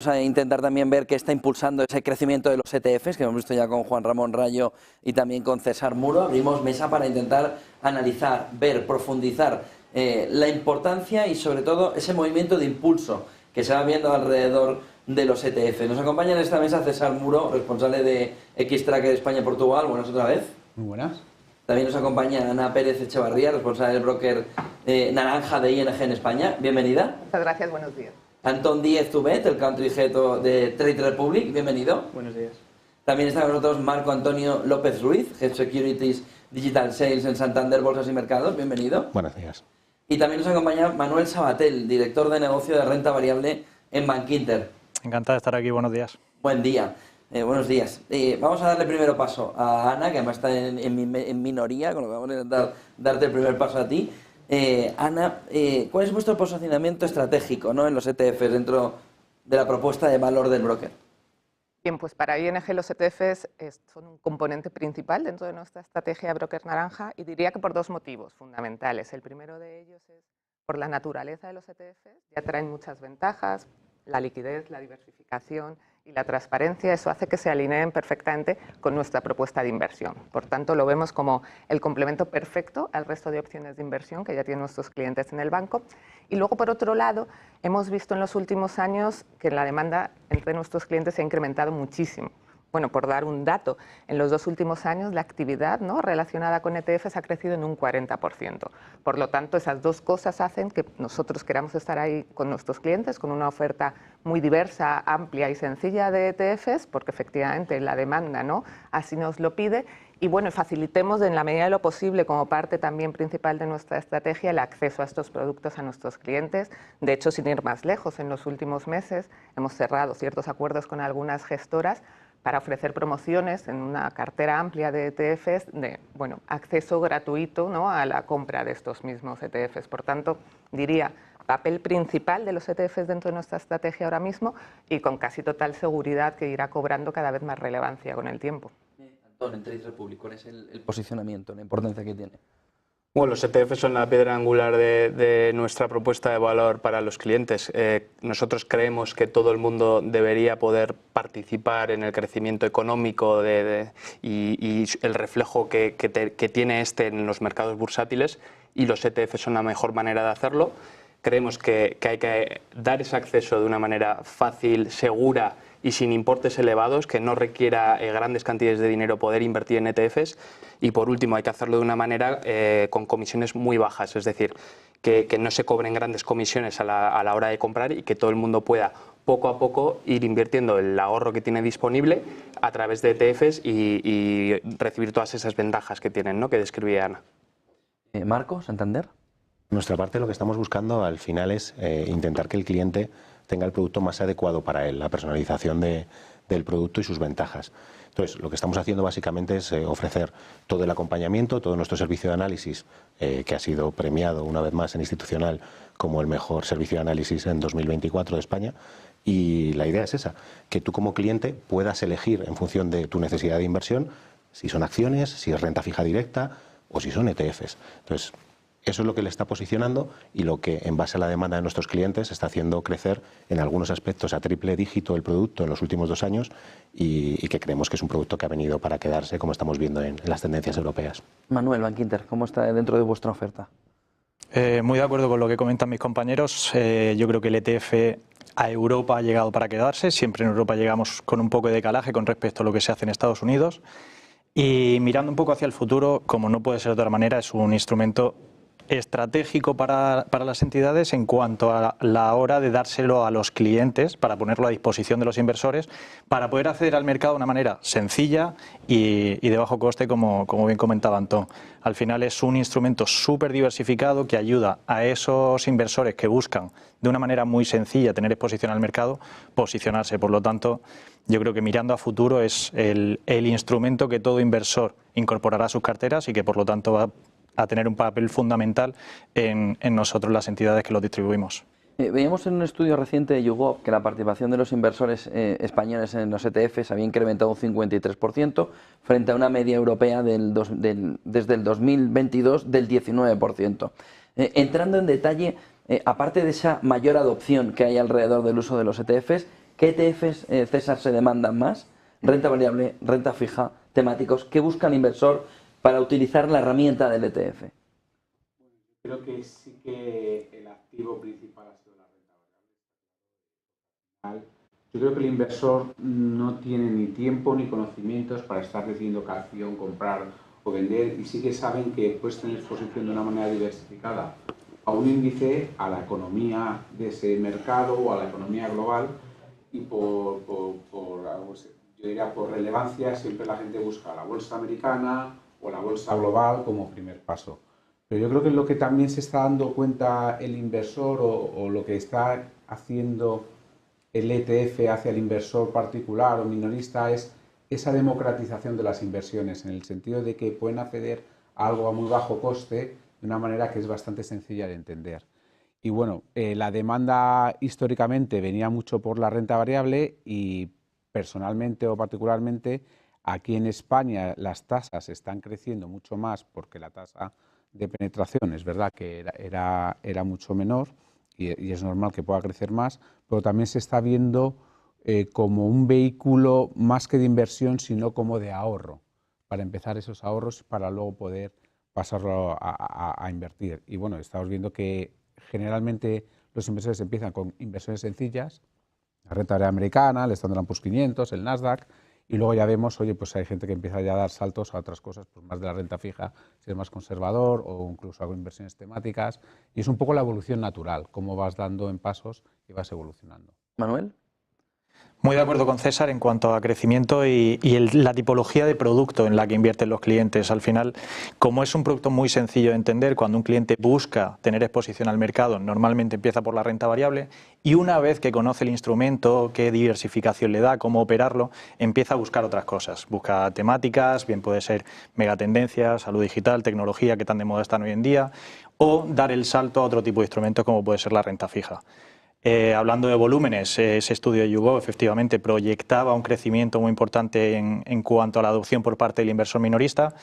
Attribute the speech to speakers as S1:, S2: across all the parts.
S1: Vamos a intentar también ver qué está impulsando ese crecimiento de los ETFs, que hemos visto ya con Juan Ramón Rayo y también con César Muro. Abrimos mesa para intentar analizar, ver, profundizar la importancia y sobre todo ese movimiento de impulso que se va viendo alrededor de los ETFs. Nos acompaña en esta mesa César Muro, responsable de Xtrackers España y Portugal. Buenas otra vez.
S2: Muy buenas.
S1: También nos acompaña Ana Pérez Echevarría, responsable del broker naranja de ING en España. Bienvenida.
S3: Muchas gracias, buenos días.
S1: Antón Díez Tubet, el Country Head de Trade Republic, bienvenido.
S4: Buenos días.
S1: También está con nosotros Marco Antonio López Ruiz, Head Securities Digital Sales en Santander Bolsas y Mercados, bienvenido.
S2: Buenos días.
S1: Y también nos acompaña Manuel Sabatel, director de negocio de renta variable en Bankinter.
S4: Encantado de estar aquí, buenos días.
S1: Buen día, buenos días. Vamos a darle primero paso a Ana, que además está en minoría, con lo que vamos a intentar darte el primer paso a ti. Ana, ¿cuál es vuestro posicionamiento estratégico, ¿no?, en los ETFs dentro de la propuesta de valor del broker?
S3: Bien, pues para ING los ETFs son un componente principal dentro de nuestra estrategia de broker naranja y diría que por dos motivos fundamentales. El primero de ellos es por la naturaleza de los ETFs, ya traen muchas ventajas, la liquidez, la diversificación y la transparencia, eso hace que se alineen perfectamente con nuestra propuesta de inversión. Por tanto, lo vemos como el complemento perfecto al resto de opciones de inversión que ya tienen nuestros clientes en el banco. Y luego, por otro lado, hemos visto en los últimos años que la demanda entre nuestros clientes se ha incrementado muchísimo. Bueno, por dar un dato, en los 2 últimos años la actividad, ¿no?, relacionada con ETFs ha crecido en un 40%. Por lo tanto, esas dos cosas hacen que nosotros queramos estar ahí con nuestros clientes, con una oferta muy diversa, amplia y sencilla de ETFs, porque efectivamente la demanda, ¿no?, así nos lo pide. Y bueno, facilitemos en la medida de lo posible, como parte también principal de nuestra estrategia, el acceso a estos productos a nuestros clientes. De hecho, sin ir más lejos, en los últimos meses hemos cerrado ciertos acuerdos con algunas gestoras para ofrecer promociones en una cartera amplia de ETFs de acceso gratuito, ¿no?, a la compra de estos mismos ETFs. Por tanto, diría, papel principal de los ETFs dentro de nuestra estrategia ahora mismo y con casi total seguridad que irá cobrando cada vez más relevancia con el tiempo.
S1: Antón, en Trade Republic, ¿cuál es el posicionamiento, la importancia que tiene?
S5: Bueno, los ETFs son la piedra angular de nuestra propuesta de valor para los clientes. Nosotros creemos que todo el mundo debería poder participar en el crecimiento económico y el reflejo que tiene en los mercados bursátiles, y los ETFs son la mejor manera de hacerlo. Creemos que hay que dar ese acceso de una manera fácil, segura y sin importes elevados, que no requiera grandes cantidades de dinero poder invertir en ETFs. Y por último, hay que hacerlo de una manera con comisiones muy bajas, es decir, que no se cobren grandes comisiones a la hora de comprar y que todo el mundo pueda poco a poco ir invirtiendo el ahorro que tiene disponible a través de ETFs y recibir todas esas ventajas que tienen, ¿no?, que describía Ana.
S1: Marco, Santander.
S2: Nuestra parte, lo que estamos buscando al final es intentar que el cliente tenga el producto más adecuado para él, la personalización del producto y sus ventajas. Entonces, lo que estamos haciendo básicamente es ofrecer todo el acompañamiento, todo nuestro servicio de análisis, que ha sido premiado una vez más en Institucional como el mejor servicio de análisis en 2024 de España. Y la idea es esa, que tú como cliente puedas elegir en función de tu necesidad de inversión si son acciones, si es renta fija directa o si son ETFs. Entonces, eso es lo que le está posicionando y lo que, en base a la demanda de nuestros clientes, está haciendo crecer en algunos aspectos a triple dígito el producto en los últimos 2 años y que creemos que es un producto que ha venido para quedarse, como estamos viendo en las tendencias europeas.
S1: Manuel, Bankinter, ¿cómo está dentro de vuestra oferta?
S4: Muy de acuerdo con lo que comentan mis compañeros. Yo creo que el ETF a Europa ha llegado para quedarse. Siempre en Europa llegamos con un poco de decalaje con respecto a lo que se hace en Estados Unidos. Y mirando un poco hacia el futuro, como no puede ser de otra manera, es un instrumento estratégico para las entidades en cuanto a la hora de dárselo a los clientes, para ponerlo a disposición de los inversores, para poder acceder al mercado de una manera sencilla y de bajo coste, como bien comentaba Antón. Al final es un instrumento súper diversificado que ayuda a esos inversores que buscan de una manera muy sencilla tener exposición al mercado, posicionarse. Por lo tanto, yo creo que mirando a futuro es el instrumento que todo inversor incorporará a sus carteras y que por lo tanto va a tener un papel fundamental en nosotros, las entidades que lo distribuimos.
S1: Veíamos en un estudio reciente de YouGov que la participación de los inversores españoles en los ETFs había incrementado un 53% frente a una media europea desde el 2022 del 19%. Entrando en detalle, aparte de esa mayor adopción que hay alrededor del uso de los ETFs, ¿Qué ETFs, César, se demandan más? Renta variable, renta fija, temáticos. ¿Qué busca el inversor para utilizar la herramienta del ETF?
S6: Creo que sí que el activo principal ha sido la renta variable. Yo creo que el inversor no tiene ni tiempo ni conocimientos para estar decidiendo qué acción comprar o vender, y sí que saben que puedes tener exposición de una manera diversificada a un índice, a la economía de ese mercado o a la economía global, y yo diría por relevancia siempre la gente busca la bolsa americana o la bolsa global como primer paso. Pero yo creo que lo que también se está dando cuenta el inversor o lo que está haciendo el ETF hacia el inversor particular o minorista es esa democratización de las inversiones, en el sentido de que pueden acceder a algo a muy bajo coste de una manera que es bastante sencilla de entender. Y bueno, la demanda históricamente venía mucho por la renta variable, y personalmente o particularmente aquí en España las tasas están creciendo mucho más porque la tasa de penetración es verdad que era mucho menor, y es normal que pueda crecer más, pero también se está viendo como un vehículo más que de inversión, sino como de ahorro, para empezar esos ahorros para luego poder pasarlo a invertir. Y bueno, estamos viendo que generalmente los inversores empiezan con inversiones sencillas, la renta variable americana, el Standard & Poor's 500, el Nasdaq, y luego ya vemos, oye, pues hay gente que empieza ya a dar saltos a otras cosas, pues más de la renta fija, si es más conservador, o incluso hago inversiones temáticas, y es un poco la evolución natural, cómo vas dando en pasos y vas evolucionando.
S1: Manuel.
S4: Muy de acuerdo con César en cuanto a crecimiento y la tipología de producto en la que invierten los clientes. Al final, como es un producto muy sencillo de entender, cuando un cliente busca tener exposición al mercado, normalmente empieza por la renta variable, y una vez que conoce el instrumento, qué diversificación le da, cómo operarlo, empieza a buscar otras cosas. Busca temáticas, bien puede ser megatendencias, salud digital, tecnología, que tan de moda están hoy en día, o dar el salto a otro tipo de instrumentos como puede ser la renta fija. Hablando de volúmenes, ese estudio de YouGov efectivamente proyectaba un crecimiento muy importante en cuanto a la adopción por parte del inversor minorista,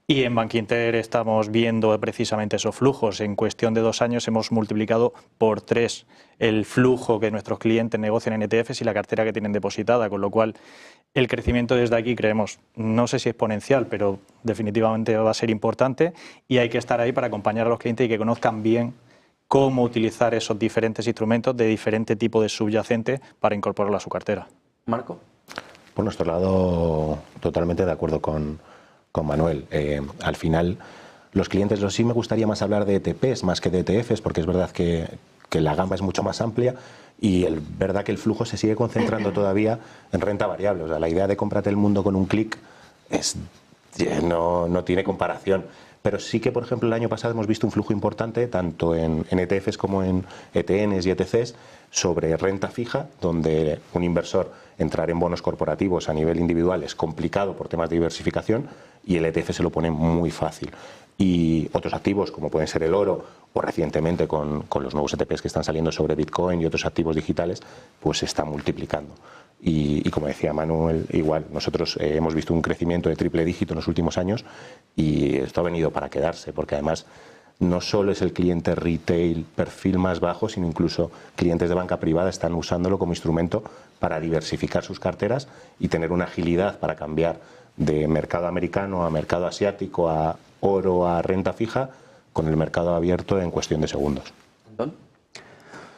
S4: y en Bankinter estamos viendo precisamente esos flujos. En cuestión de 2 años hemos multiplicado por 3 el flujo que nuestros clientes negocian en ETFs y la cartera que tienen depositada, con lo cual el crecimiento desde aquí creemos, no sé si exponencial, pero definitivamente va a ser importante, y hay que estar ahí para acompañar a los clientes y que conozcan bien cómo utilizar esos diferentes instrumentos de diferente tipo de subyacente para incorporarlo a su cartera.
S1: Marco.
S2: Por nuestro lado, totalmente de acuerdo con Manuel. Al final, los clientes, sí me gustaría más hablar de ETPs más que de ETFs, porque es verdad que la gama es mucho más amplia, y es verdad que el flujo se sigue concentrando todavía en renta variable. O sea, la idea de cómprate el mundo con un clic no tiene comparación. Pero sí que, por ejemplo, el año pasado hemos visto un flujo importante, tanto en ETFs como en ETNs y ETCs, sobre renta fija, donde un inversor entrar en bonos corporativos a nivel individual es complicado por temas de diversificación, y el ETF se lo pone muy fácil. Y otros activos, como pueden ser el oro, o recientemente con los nuevos ETPs que están saliendo sobre Bitcoin y otros activos digitales, pues se está multiplicando. Y como decía Manuel, igual, nosotros hemos visto un crecimiento de triple dígito en los últimos años, y esto ha venido para quedarse, porque además no solo es el cliente retail perfil más bajo, sino incluso clientes de banca privada están usándolo como instrumento para diversificar sus carteras y tener una agilidad para cambiar de mercado americano a mercado asiático, a oro, a renta fija, con el mercado abierto en cuestión de segundos.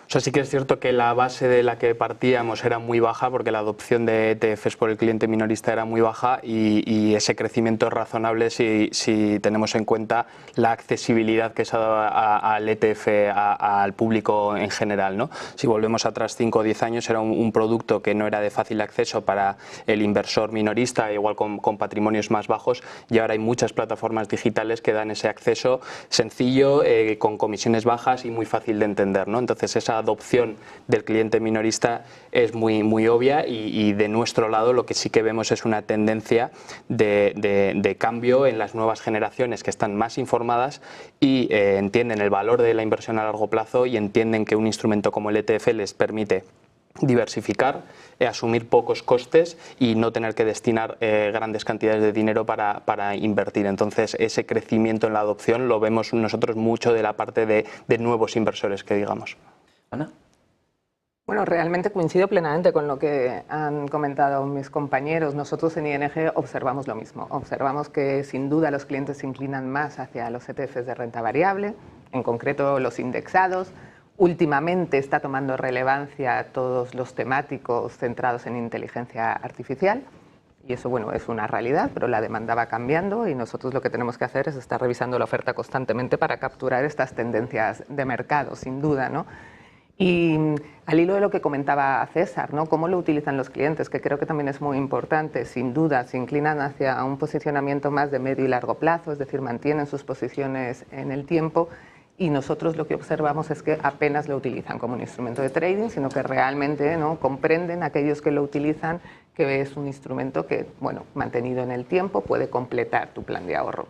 S5: O sea, sí que es cierto que la base de la que partíamos era muy baja, porque la adopción de ETFs por el cliente minorista era muy baja, y ese crecimiento es razonable si tenemos en cuenta la accesibilidad que se ha dado al ETF al público en general, ¿no? Si volvemos atrás 5 o 10 años, era un producto que no era de fácil acceso para el inversor minorista, igual con patrimonios más bajos, y ahora hay muchas plataformas digitales que dan ese acceso sencillo, con comisiones bajas y muy fácil de entender, ¿no? Entonces esa adopción del cliente minorista es muy obvia, y de nuestro lado lo que sí que vemos es una tendencia de cambio en las nuevas generaciones, que están más informadas y entienden el valor de la inversión a largo plazo, y entienden que un instrumento como el ETF les permite diversificar, asumir pocos costes y no tener que destinar grandes cantidades de dinero para invertir. Entonces ese crecimiento en la adopción lo vemos nosotros mucho de la parte de nuevos inversores, que digamos.
S1: Ana.
S3: Bueno, realmente coincido plenamente con lo que han comentado mis compañeros. Nosotros en ING observamos lo mismo. Observamos que sin duda los clientes se inclinan más hacia los ETFs de renta variable, en concreto los indexados. Últimamente está tomando relevancia todos los temáticos centrados en inteligencia artificial. Y eso, bueno, es una realidad, pero la demanda va cambiando y nosotros lo que tenemos que hacer es estar revisando la oferta constantemente para capturar estas tendencias de mercado, sin duda, ¿no? Y al hilo de lo que comentaba César, ¿no? ¿Cómo lo utilizan los clientes? Que creo que también es muy importante. Sin duda, se inclinan hacia un posicionamiento más de medio y largo plazo, es decir, mantienen sus posiciones en el tiempo. Y nosotros lo que observamos es que apenas lo utilizan como un instrumento de trading, sino que realmente, ¿no?, comprenden aquellos que lo utilizan que es un instrumento que, bueno, mantenido en el tiempo, puede completar tu plan de ahorro.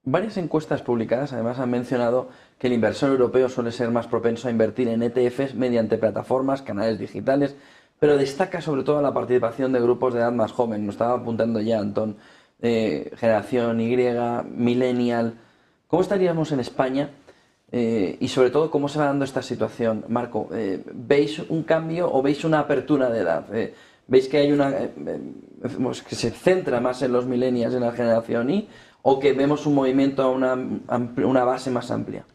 S1: Varias encuestas publicadas además han mencionado que el inversor europeo suele ser más propenso a invertir en ETFs mediante plataformas, canales digitales, pero destaca sobre todo la participación de grupos de edad más joven. Nos estaba apuntando ya Antón, generación Y, millennial. ¿Cómo estaríamos en España? Y sobre todo, ¿cómo se va dando esta situación? Marco, ¿veis un cambio o veis una apertura de edad? ¿Veis que hay que se centra más en los millennials, en la generación Y, o que vemos un movimiento a una base más amplia?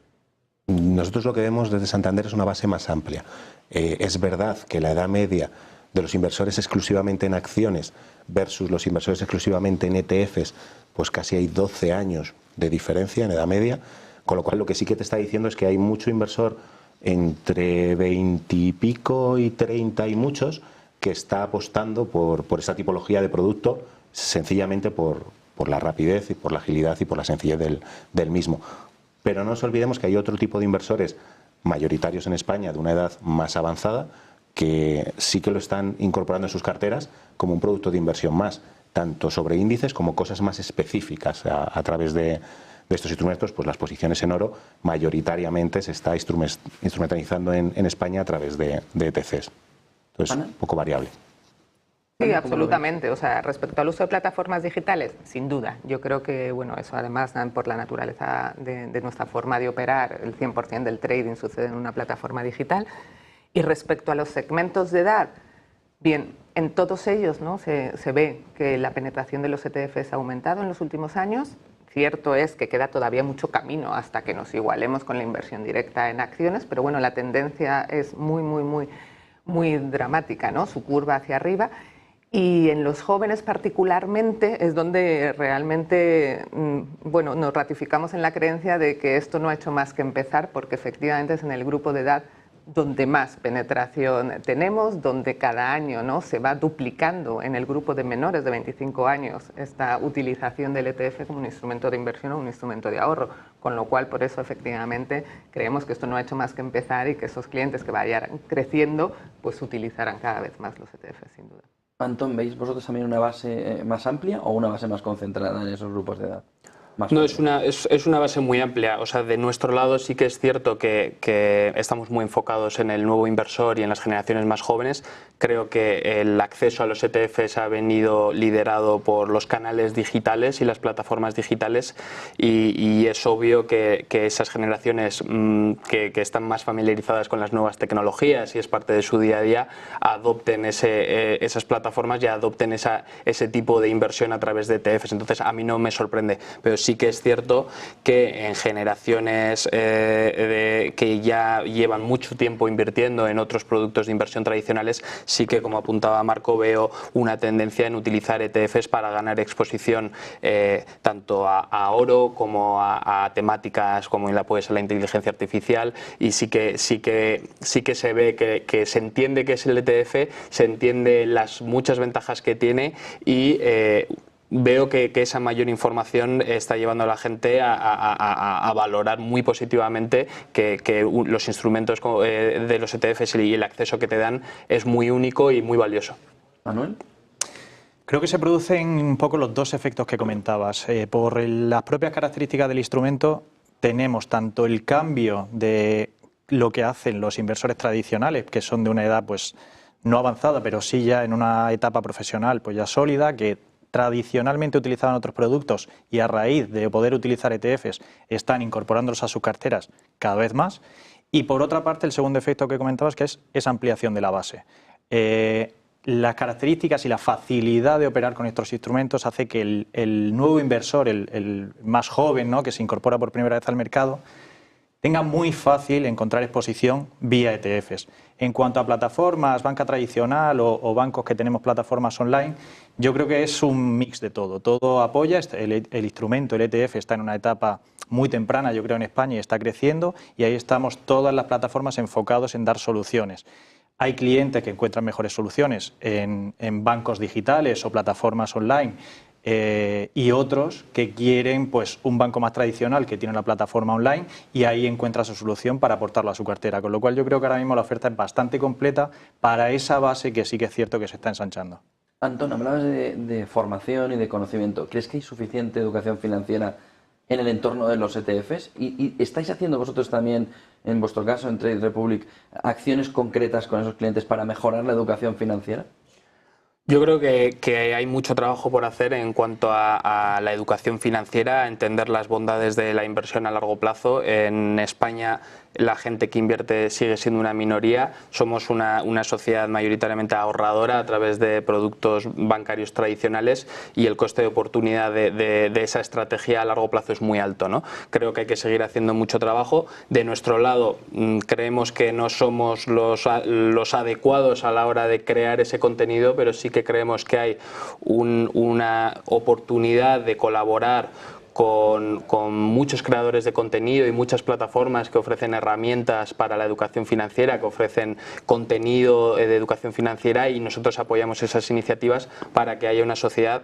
S2: Nosotros lo que vemos desde Santander es una base más amplia. Es verdad que la edad media de los inversores exclusivamente en acciones versus los inversores exclusivamente en ETFs, pues casi hay 12 años de diferencia en edad media, con lo cual lo que sí que te está diciendo es que hay mucho inversor entre 20 y pico y 30 y muchos que está apostando por esta tipología de producto sencillamente por la rapidez y por la agilidad y por la sencillez del mismo. Pero no nos olvidemos que hay otro tipo de inversores mayoritarios en España de una edad más avanzada que sí que lo están incorporando en sus carteras como un producto de inversión más, tanto sobre índices como cosas más específicas a través de estos instrumentos. Pues las posiciones en oro mayoritariamente se está instrumentalizando en España a través de ETCs. Entonces, un poco variable.
S3: Sí, absolutamente. O sea, respecto al uso de plataformas digitales, sin duda. Yo creo que, bueno, eso además por la naturaleza de nuestra forma de operar, el 100% del trading sucede en una plataforma digital. Y respecto a los segmentos de edad, bien, en todos ellos, ¿no?, se ve que la penetración de los ETFs ha aumentado en los últimos años. Cierto es que queda todavía mucho camino hasta que nos igualemos con la inversión directa en acciones, pero bueno, la tendencia es muy dramática, ¿no?, su curva hacia arriba. Y en los jóvenes particularmente es donde realmente, bueno, nos ratificamos en la creencia de que esto no ha hecho más que empezar, porque efectivamente es en el grupo de edad donde más penetración tenemos, donde cada año, ¿no?, se va duplicando en el grupo de menores de 25 años esta utilización del ETF como un instrumento de inversión o un instrumento de ahorro, con lo cual por eso efectivamente creemos que esto no ha hecho más que empezar y que esos clientes que vayan creciendo pues utilizarán cada vez más los ETFs, sin duda.
S1: Antón, ¿veis vosotros también una base más amplia o una base más concentrada en esos grupos de edad?
S5: No, es una base muy amplia. O sea, de nuestro lado sí que es cierto que estamos muy enfocados en el nuevo inversor y en las generaciones más jóvenes. Creo que el acceso a los ETFs ha venido liderado por los canales digitales y las plataformas digitales y es obvio que esas generaciones que están más familiarizadas con las nuevas tecnologías y es parte de su día a día adopten esas plataformas y adopten ese tipo de inversión a través de ETFs. Entonces, a mí no me sorprende, pero sí que es cierto que en generaciones que ya llevan mucho tiempo invirtiendo en otros productos de inversión tradicionales, sí que, como apuntaba Marco, veo una tendencia en utilizar ETFs para ganar exposición tanto a oro como a temáticas como puede ser la inteligencia artificial, y sí que se ve que se entiende qué es el ETF, se entiende las muchas ventajas que tiene y veo que esa mayor información está llevando a la gente a valorar muy positivamente que los instrumentos de los ETFs y el acceso que te dan es muy único y muy valioso.
S1: Manuel.
S4: Creo que se producen un poco los dos efectos que comentabas. Por las propias características del instrumento tenemos tanto el cambio de lo que hacen los inversores tradicionales, que son de una edad pues no avanzada, pero sí ya en una etapa profesional pues ya sólida, que tradicionalmente utilizaban otros productos y a raíz de poder utilizar ETFs están incorporándolos a sus carteras cada vez más. Y por otra parte, el segundo efecto que comentabas, que es esa ampliación de la base. Las características y la facilidad de operar con estos instrumentos hace que el nuevo inversor, el más joven, ¿no?, que se incorpora por primera vez al mercado, tenga muy fácil encontrar exposición vía ETFs. En cuanto a plataformas, banca tradicional o bancos que tenemos plataformas online, yo creo que es un mix de todo. Todo apoya, el instrumento, el ETF, está en una etapa muy temprana, yo creo, en España, y está creciendo, y ahí estamos todas las plataformas enfocados en dar soluciones. Hay clientes que encuentran mejores soluciones en bancos digitales o plataformas online, y otros que quieren, pues, un banco más tradicional que tiene una plataforma online, y ahí encuentra su solución para aportarlo a su cartera. Con lo cual yo creo que ahora mismo la oferta es bastante completa para esa base que sí que es cierto que se está ensanchando.
S1: Antón, hablabas de formación y de conocimiento. ¿Crees que hay suficiente educación financiera en el entorno de los ETFs? ¿Y estáis haciendo vosotros también, en vuestro caso, en Trade Republic, acciones concretas con esos clientes para mejorar la educación financiera?
S5: Yo creo que hay mucho trabajo por hacer en cuanto a la educación financiera, entender las bondades de la inversión a largo plazo. En España la gente que invierte sigue siendo una minoría. Somos una sociedad mayoritariamente ahorradora a través de productos bancarios tradicionales, y el coste de oportunidad de esa estrategia a largo plazo es muy alto, ¿no? Creo que hay que seguir haciendo mucho trabajo. De nuestro lado, creemos que no somos los adecuados a la hora de crear ese contenido, pero sí que creemos que hay una oportunidad de colaborar con muchos creadores de contenido y muchas plataformas que ofrecen herramientas para la educación financiera, que ofrecen contenido de educación financiera, y nosotros apoyamos esas iniciativas para que haya una sociedad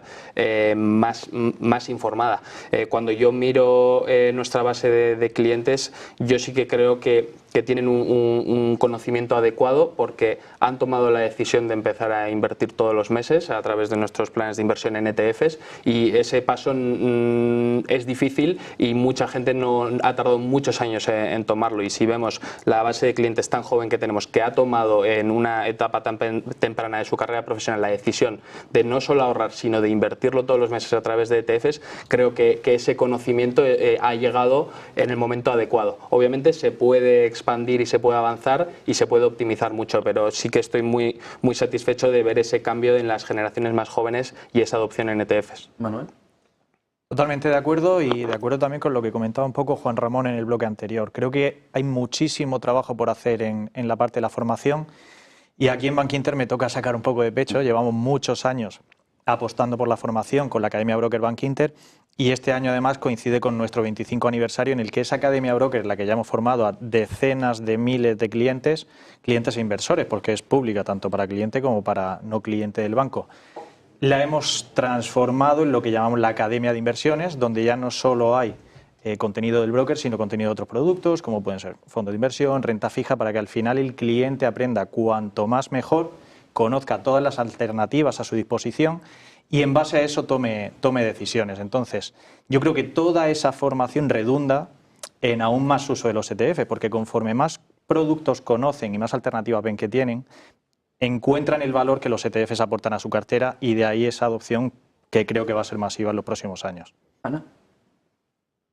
S5: más informada. Cuando yo miro nuestra base de clientes, yo sí que creo que tienen un conocimiento adecuado, porque han tomado la decisión de empezar a invertir todos los meses a través de nuestros planes de inversión en ETFs, y ese paso es difícil y mucha gente ha tardado muchos años en tomarlo. Y si vemos la base de clientes tan joven que tenemos, que ha tomado en una etapa tan temprana de su carrera profesional la decisión de no solo ahorrar, sino de invertirlo todos los meses a través de ETFs, creo que ese conocimiento ha llegado en el momento adecuado. Obviamente se puede expandir y se puede avanzar y se puede optimizar mucho, pero sí que estoy muy satisfecho de ver ese cambio en las generaciones más jóvenes y esa adopción en ETFs.
S1: Manuel.
S4: Totalmente de acuerdo, y de acuerdo también con lo que comentaba un poco Juan Ramón en el bloque anterior. Creo que hay muchísimo trabajo por hacer en la parte de la formación, y aquí en Bankinter me toca sacar un poco de pecho. Llevamos muchos años apostando por la formación con la Academia Broker Bankinter, y este año además coincide con nuestro 25 aniversario, en el que esa Academia Broker, la que ya hemos formado a decenas de miles de clientes e inversores, porque es pública tanto para cliente como para no cliente del banco, la hemos transformado en lo que llamamos la Academia de Inversiones, donde ya no solo hay contenido del broker, sino contenido de otros productos, como pueden ser fondos de inversión, renta fija, para que al final el cliente aprenda cuanto más mejor, conozca todas las alternativas a su disposición, y en base a eso tome decisiones. Entonces, yo creo que toda esa formación redunda en aún más uso de los ETF, porque conforme más productos conocen y más alternativas ven que tienen, encuentran el valor que los ETFs aportan a su cartera, y de ahí esa adopción que creo que va a ser masiva en los próximos años.
S1: Ana.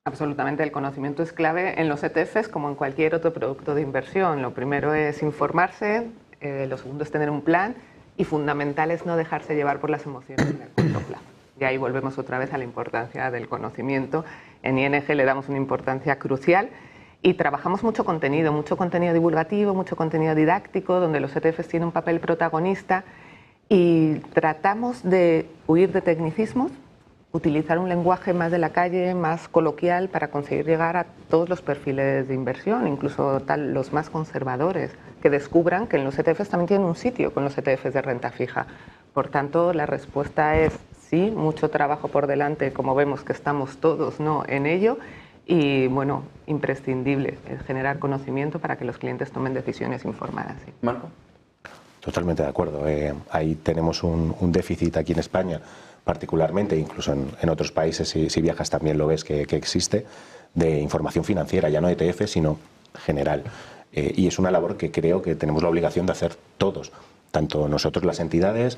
S3: Absolutamente, el conocimiento es clave en los ETFs como en cualquier otro producto de inversión. Lo primero es informarse, lo segundo es tener un plan, y fundamental es no dejarse llevar por las emociones en el corto plazo. Y ahí volvemos otra vez a la importancia del conocimiento. En ING le damos una importancia crucial, y trabajamos mucho contenido divulgativo, mucho contenido didáctico, donde los ETFs tienen un papel protagonista, y tratamos de huir de tecnicismos, utilizar un lenguaje más de la calle, más coloquial, para conseguir llegar a todos los perfiles de inversión, incluso los más conservadores, que descubran que en los ETFs también tienen un sitio con los ETFs de renta fija. Por tanto, la respuesta es sí, mucho trabajo por delante, como vemos que estamos todos, ¿no?, en ello. Y bueno, imprescindible generar conocimiento para que los clientes tomen decisiones informadas. ¿Sí?
S1: Marco.
S2: Totalmente de acuerdo. Ahí tenemos un déficit aquí en España, particularmente, incluso en otros países, si viajas también lo ves que existe, de información financiera, ya no ETF, sino general. Y es una labor que creo que tenemos la obligación de hacer todos, tanto nosotros, las entidades,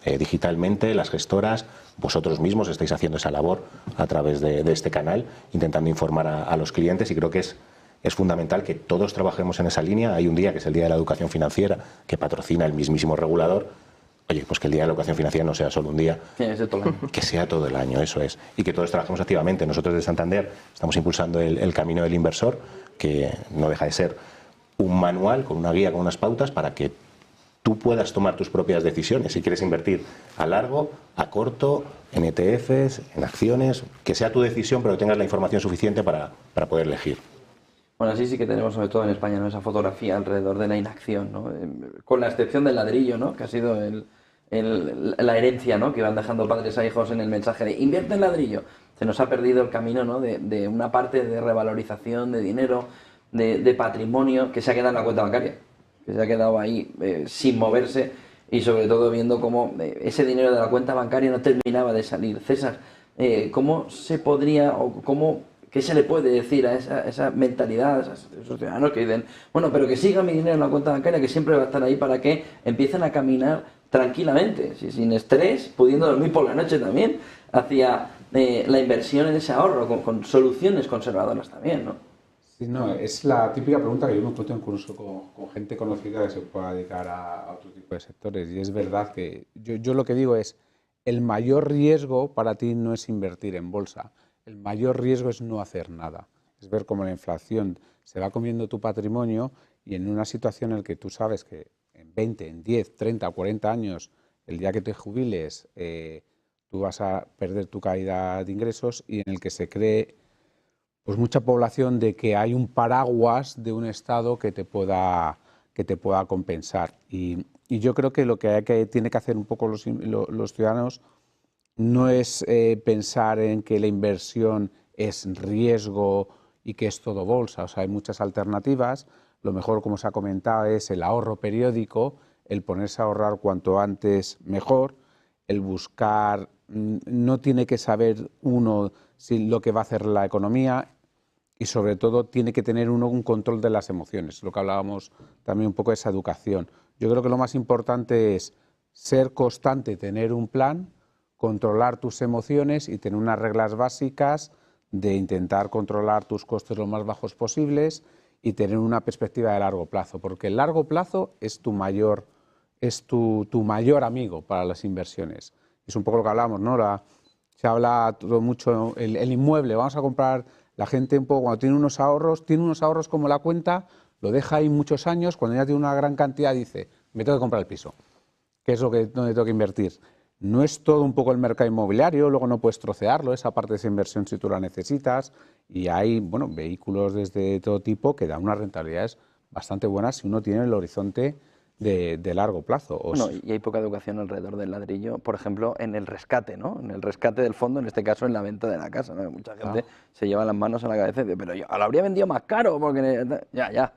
S2: digitalmente, las gestoras, vosotros mismos estáis haciendo esa labor a través de este canal, intentando informar a los clientes, y creo que es es fundamental que todos trabajemos en esa línea. Hay un día que es el Día de la Educación Financiera, que patrocina el mismísimo regulador. Oye, pues que el Día de la Educación Financiera no sea solo un día, que sea todo el año, eso es. Y que todos trabajemos activamente. Nosotros de Santander estamos impulsando el camino del inversor, que no deja de ser un manual con una guía, con unas pautas para que tú puedas tomar tus propias decisiones. Si quieres invertir a largo, a corto, en ETFs, en acciones, que sea tu decisión, pero que tengas la información suficiente para poder elegir.
S1: Bueno, así sí que tenemos, sobre todo en España, ¿no?, esa fotografía alrededor de la inacción, ¿no? Con la excepción del ladrillo, ¿no?, que ha sido la herencia, ¿no?, que van dejando padres a hijos en el mensaje de invierte en ladrillo. Se nos ha perdido el camino, ¿no?, de una parte de revalorización de dinero, de patrimonio que se ha quedado en la cuenta bancaria, que se ha quedado ahí sin moverse, y sobre todo viendo cómo ese dinero de la cuenta bancaria no terminaba de salir. César, ¿cómo se podría o qué se le puede decir a esa mentalidad, a esos ciudadanos que dicen, bueno, pero que siga mi dinero en la cuenta bancaria, que siempre va a estar ahí, para que empiecen a caminar tranquilamente, sin estrés, pudiendo dormir por la noche también, hacia la inversión en ese ahorro, con soluciones conservadoras también, ¿no?
S6: Sí, no, es la típica pregunta que yo me encuentro incluso con gente conocida que se pueda dedicar a otro tipo de sectores. Y es verdad que yo lo que digo es, el mayor riesgo para ti no es invertir en bolsa, el mayor riesgo es no hacer nada. Es ver cómo la inflación se va comiendo tu patrimonio, y en una situación en la que tú sabes que en 20, en 10, 30, 40 años, el día que te jubiles, tú vas a perder tu caída de ingresos, y en el que se cree pues mucha población de que hay un paraguas de un Estado que te pueda compensar. Y yo creo que lo que tiene que hacer un poco los ciudadanos no es pensar en que la inversión es riesgo y que es todo bolsa. O sea, hay muchas alternativas. Lo mejor, como se ha comentado, es el ahorro periódico, el ponerse a ahorrar cuanto antes mejor, el buscar, no tiene que saber uno si lo que va a hacer la economía, y sobre todo tiene que tener uno un control de las emociones, lo que hablábamos también un poco de esa educación. Yo creo que lo más importante es ser constante, tener un plan, controlar tus emociones y tener unas reglas básicas de intentar controlar tus costes lo más bajos posibles y tener una perspectiva de largo plazo, porque el largo plazo es tu mayor amigo para las inversiones. Es un poco lo que hablamos, ¿no? Se habla todo mucho, el inmueble, vamos a comprar, la gente un poco cuando tiene unos ahorros como la cuenta, lo deja ahí muchos años, cuando ya tiene una gran cantidad dice, me tengo que comprar el piso, que es donde tengo que invertir. No es todo un poco el mercado inmobiliario, luego no puedes trocearlo, esa parte de esa inversión si tú la necesitas, y hay vehículos desde todo tipo que dan unas rentabilidades bastante buenas si uno tiene el horizonte de largo plazo.
S1: Bueno, y hay poca educación alrededor del ladrillo, por ejemplo, en el rescate, ¿no? En el rescate del fondo, en este caso en la venta de la casa, ¿no? Mucha gente se lleva las manos a la cabeza y dice, pero yo lo habría vendido más caro, porque ya.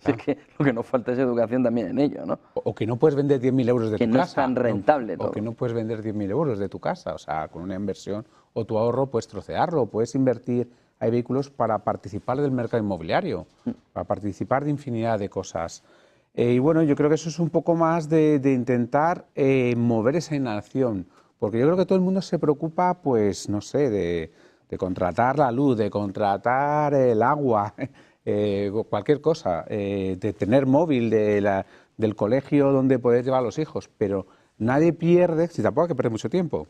S1: Es que lo que nos falta es educación también en ello, ¿no?
S6: O que no puedes vender 10.000 euros de tu casa.
S1: Que no es tan rentable todo.
S6: O que no puedes vender 10.000 euros de tu casa, o sea, con una inversión o tu ahorro puedes trocearlo, puedes invertir. Hay vehículos para participar del mercado inmobiliario, para participar de infinidad de cosas. Y bueno, yo creo que eso es un poco más de intentar mover esa inacción, porque yo creo que todo el mundo se preocupa, pues, no sé, de contratar la luz, de contratar el agua, cualquier cosa, de tener móvil, del colegio donde poder llevar a los hijos, pero nadie pierde, si tampoco hay que perder mucho tiempo,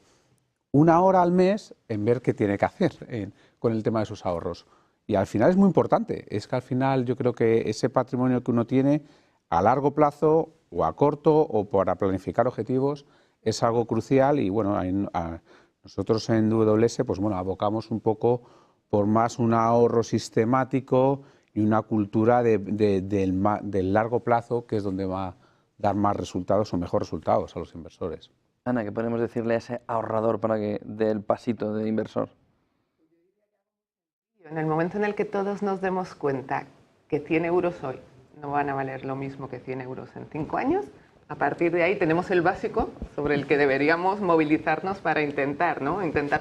S6: 1 hora al mes en ver qué tiene que hacer con el tema de sus ahorros. Y al final es muy importante, es que al final yo creo que ese patrimonio que uno tiene a largo plazo o a corto o para planificar objetivos es algo crucial, y bueno, nosotros en WS pues bueno, abocamos un poco por más un ahorro sistemático y una cultura del largo plazo, que es donde va a dar más resultados o mejores resultados a los inversores.
S1: Ana, ¿qué podemos decirle a ese ahorrador para que dé el pasito de inversor?
S3: En el momento en el que todos nos demos cuenta que 100 euros hoy no van a valer lo mismo que 100 euros en 5 años, a partir de ahí tenemos el básico sobre el que deberíamos movilizarnos para intentar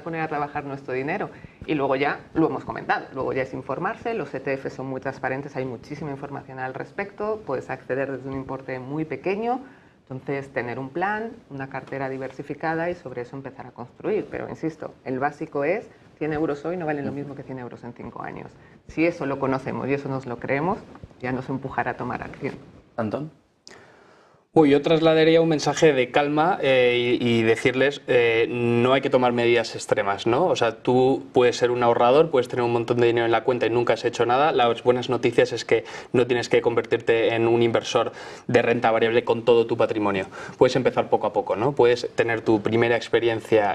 S3: poner a trabajar nuestro dinero. Y luego ya, lo hemos comentado, luego ya es informarse, los ETF son muy transparentes, hay muchísima información al respecto, puedes acceder desde un importe muy pequeño, entonces tener un plan, una cartera diversificada y sobre eso empezar a construir. Pero insisto, el básico es 100 euros hoy no valen lo mismo que 100 euros en 5 años. Si eso lo conocemos y eso nos lo creemos, ya nos empujará a tomar acción.
S1: Antón.
S5: Yo trasladaría un mensaje de calma y decirles no hay que tomar medidas extremas, ¿no? O sea, tú puedes ser un ahorrador, puedes tener un montón de dinero en la cuenta y nunca has hecho nada. Las buenas noticias es que no tienes que convertirte en un inversor de renta variable con todo tu patrimonio. Puedes empezar poco a poco, ¿no? Puedes tener tu primera experiencia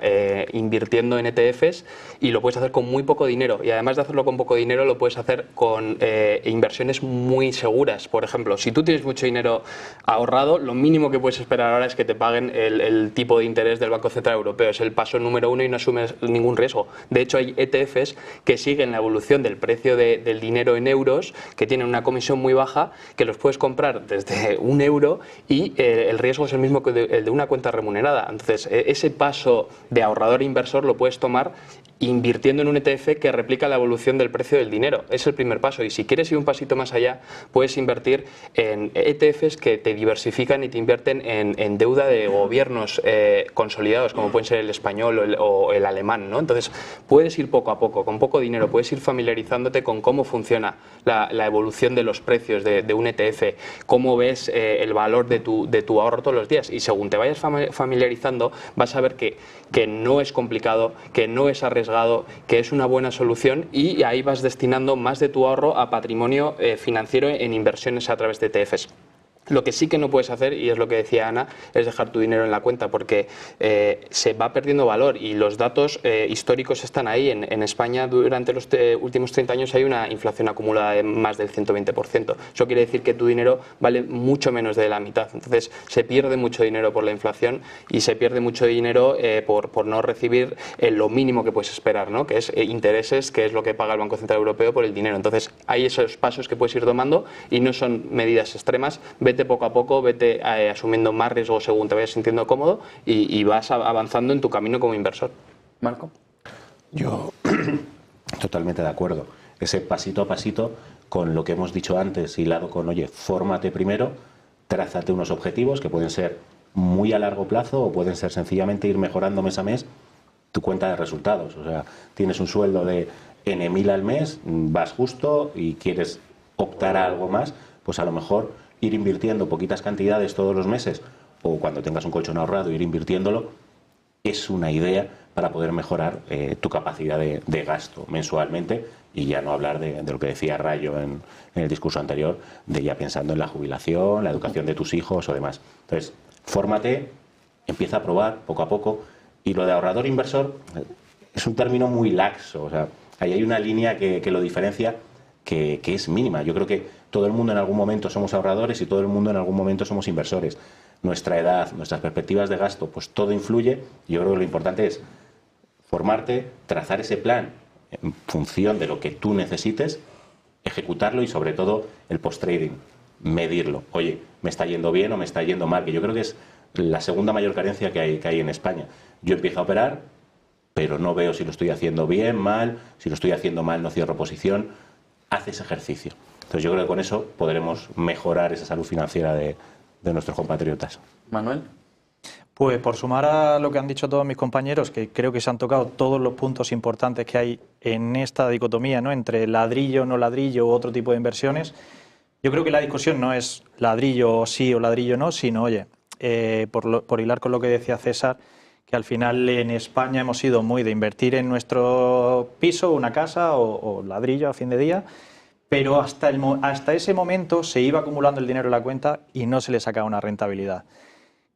S5: invirtiendo en ETFs y lo puedes hacer con muy poco dinero. Y además de hacerlo con poco dinero, lo puedes hacer con inversiones muy seguras. Por ejemplo, si tú tienes mucho dinero ahorrado, lo mínimo que puedes esperar ahora es que te paguen el tipo de interés del Banco Central Europeo. Es el paso número 1 y no asumes ningún riesgo. De hecho, hay ETFs que siguen la evolución del precio del dinero en euros, que tienen una comisión muy baja, que los puedes comprar desde 1 euro y el riesgo es el mismo que el de una cuenta remunerada. Entonces, ese paso de ahorrador e inversor lo puedes tomar invirtiendo en un ETF que replica la evolución del precio del dinero. Es el primer paso. Y si quieres ir un pasito más allá, puedes invertir en ETFs que te diversifican y te invierten en deuda de gobiernos consolidados, como pueden ser el español o el alemán, ¿no? Entonces, puedes ir poco a poco, con poco dinero, puedes ir familiarizándote con cómo funciona la evolución de los precios de un ETF, cómo ves el valor de tu ahorro todos los días. Y según te vayas familiarizando, vas a ver que no es complicado, que no es arriesgado, que es una buena solución y ahí vas destinando más de tu ahorro a patrimonio financiero en inversiones a través de ETFs. Lo que sí que no puedes hacer, y es lo que decía Ana, es dejar tu dinero en la cuenta porque se va perdiendo valor y los datos históricos están ahí. En España durante los últimos 30 años hay una inflación acumulada de más del 120%. Eso quiere decir que tu dinero vale mucho menos de la mitad. Entonces se pierde mucho dinero por la inflación y se pierde mucho dinero por no recibir lo mínimo que puedes esperar, ¿no? Que es intereses, que es lo que paga el Banco Central Europeo por el dinero. Entonces hay esos pasos que puedes ir tomando y no son medidas extremas. Vete poco a poco, vete asumiendo más riesgo según te vayas sintiendo cómodo y vas avanzando en tu camino como inversor.
S1: Marco.
S2: Yo totalmente de acuerdo. Ese pasito a pasito con lo que hemos dicho antes, hilado con, oye, fórmate primero, trázate unos objetivos que pueden ser muy a largo plazo o pueden ser sencillamente ir mejorando mes a mes tu cuenta de resultados. O sea, tienes un sueldo de N.000 al mes, vas justo y quieres optar a algo más, pues a lo mejor ir invirtiendo poquitas cantidades todos los meses o cuando tengas un colchón ahorrado ir invirtiéndolo es una idea para poder mejorar tu capacidad de gasto mensualmente y ya no hablar de lo que decía Rayo en el discurso anterior, de ya pensando en la jubilación, la educación de tus hijos o demás. Entonces, fórmate, empieza a probar poco a poco y lo de ahorrador inversor es un término muy laxo, o sea, ahí hay una línea que lo diferencia que es mínima. Yo creo que todo el mundo en algún momento somos ahorradores y todo el mundo en algún momento somos inversores. Nuestra edad, nuestras perspectivas de gasto, pues todo influye. Yo creo que lo importante es formarte, trazar ese plan en función de lo que tú necesites, ejecutarlo y sobre todo el post-trading, medirlo. Oye, ¿me está yendo bien o me está yendo mal? Que yo creo que es la segunda mayor carencia que hay en España. Yo empiezo a operar, pero no veo si lo estoy haciendo bien, mal. Si lo estoy haciendo mal, no cierro posición. Haz ese ejercicio. Entonces yo creo que con eso podremos mejorar esa salud financiera de nuestros compatriotas.
S1: Manuel.
S4: Pues por sumar a lo que han dicho todos mis compañeros, que creo que se han tocado todos los puntos importantes que hay en esta dicotomía, ¿no?, entre ladrillo, no ladrillo u otro tipo de inversiones, yo creo que la discusión no es ladrillo sí o ladrillo no, sino, oye, por hilar con lo que decía César, que al final en España hemos sido muy de invertir en nuestro piso, una casa o ladrillo a fin de día, pero hasta ese momento se iba acumulando el dinero en la cuenta y no se le sacaba una rentabilidad.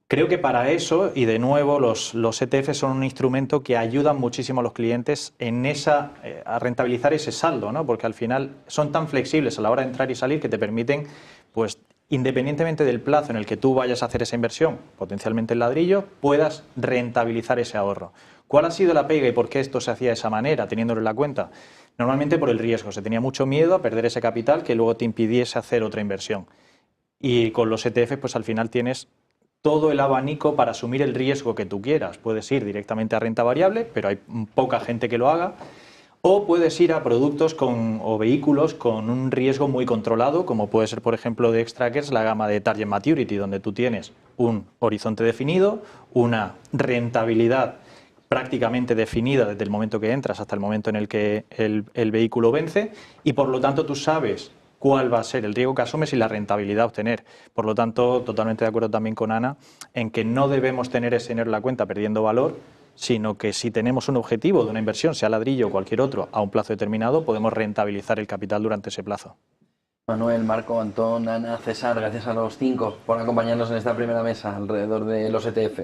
S4: Creo que para eso, y de nuevo, los ETF son un instrumento que ayudan muchísimo a los clientes a rentabilizar ese saldo, ¿no? Porque al final son tan flexibles a la hora de entrar y salir que te permiten, pues, independientemente del plazo en el que tú vayas a hacer esa inversión, potencialmente el ladrillo, puedas rentabilizar ese ahorro. ¿Cuál ha sido la pega y por qué esto se hacía de esa manera, teniéndolo en la cuenta? Normalmente por el riesgo. Se tenía mucho miedo a perder ese capital que luego te impidiese hacer otra inversión. Y con los ETF, pues al final tienes todo el abanico para asumir el riesgo que tú quieras. Puedes ir directamente a renta variable, pero hay poca gente que lo haga. O puedes ir a productos o vehículos con un riesgo muy controlado, como puede ser, por ejemplo, de Xtrackers, la gama de Target Maturity, donde tú tienes un horizonte definido, una rentabilidad prácticamente definida desde el momento que entras hasta el momento en el que el vehículo vence, y por lo tanto tú sabes cuál va a ser el riesgo que asumes y la rentabilidad a obtener. Por lo tanto, totalmente de acuerdo también con Ana en que no debemos tener ese dinero en la cuenta perdiendo valor, sino que si tenemos un objetivo de una inversión, sea ladrillo o cualquier otro, a un plazo determinado, podemos rentabilizar el capital durante ese plazo.
S1: Manuel, Marco, Antón, Ana, César, gracias a los 5 por acompañarnos en esta primera mesa alrededor de los ETF.